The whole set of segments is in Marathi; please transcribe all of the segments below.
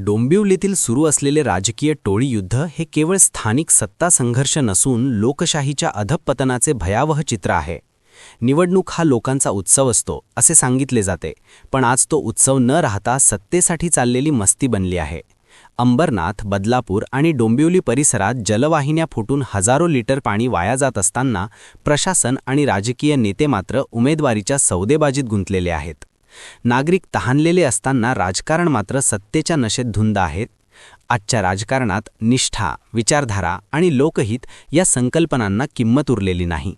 डोंबिवलीतील सुरू असलेले राजकीय टोळी युद्ध हे केवळ स्थानिक सत्ता संघर्ष नसून लोकशाहीच्या अधःपतनाचे भयावह चित्र आहे. निवडणूक हा लोकांचा उत्सव असतो असे सांगितले जाते, पण आज तो उत्सव न राहता सत्तेसाठी चाललेली मस्ती बनली आहे. अंबरनाथ, बदलापूर आणि डोंबिवली परिसरात जलवाहिन्या फुटून हजारो लिटर पाणी वाया जात असताना प्रशासन आणि राजकीय नेते मात्र उमेदवारीच्या सौदेबाजीत गुंतलेले आहेत. नागरिक तहानलेले असताना राजकारण मात्र सत्तेच्या नशेत धुंद आहेत. आजच्या राजकारणात निष्ठा, विचारधारा आणि लोकहित या संकल्पनांना किंमत उरलेली नाही.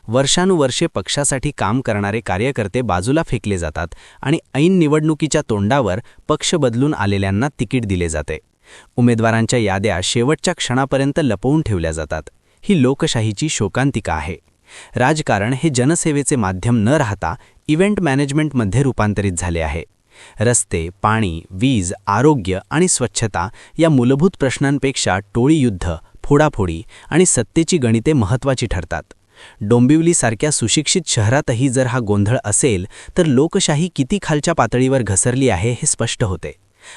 वर्षानुवर्षे पक्षासाठी काम करणारे कार्यकर्ते बाजूला फेकले जातात आणि ऐन निवडणुकीच्या तोंडावर पक्ष बदलून आलेल्यांना तिकीट दिले जाते. उमेदवारांच्या याद्या शेवटच्या क्षणापर्यंत लपवून ठेवल्या जातात. ही लोकशाहीची शोकांतिका आहे. राजकारण हे जनसेवेचे माध्यम न राहता इव्हेंट मॅनेजमेंटमध्ये रूपांतरित झाले आहे. रस्ते, पाणी, वीज, आरोग्य आणि स्वच्छता या मूलभूत प्रश्नांपेक्षा टोळी युद्ध, फोडाफोडी आणि सत्तेची गणिते महत्त्वाची ठरतात. डोंबिवलीसारख्या सुशिक्षित शहरातही जर हा गोंधळ असेल तर लोकशाही किती खालच्या पातळीवर घसरली आहे हे स्पष्ट होते.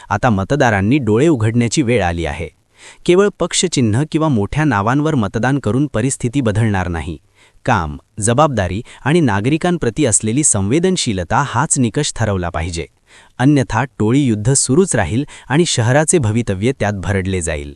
आता मतदारांनी डोळे उघडण्याची वेळ आली आहे. केवळ पक्षचिन्ह किंवा मोठ्या नावांवर मतदान करून परिस्थिती बदलणार नाही. काम, जबाबदारी आणि नागरिकांप्रती असलेली संवेदनशीलता हाच निकष ठरवला पाहिजे. अन्यथा टोळी युद्ध सुरूच राहील आणि शहराचे भवितव्य त्यात भरडले जाईल.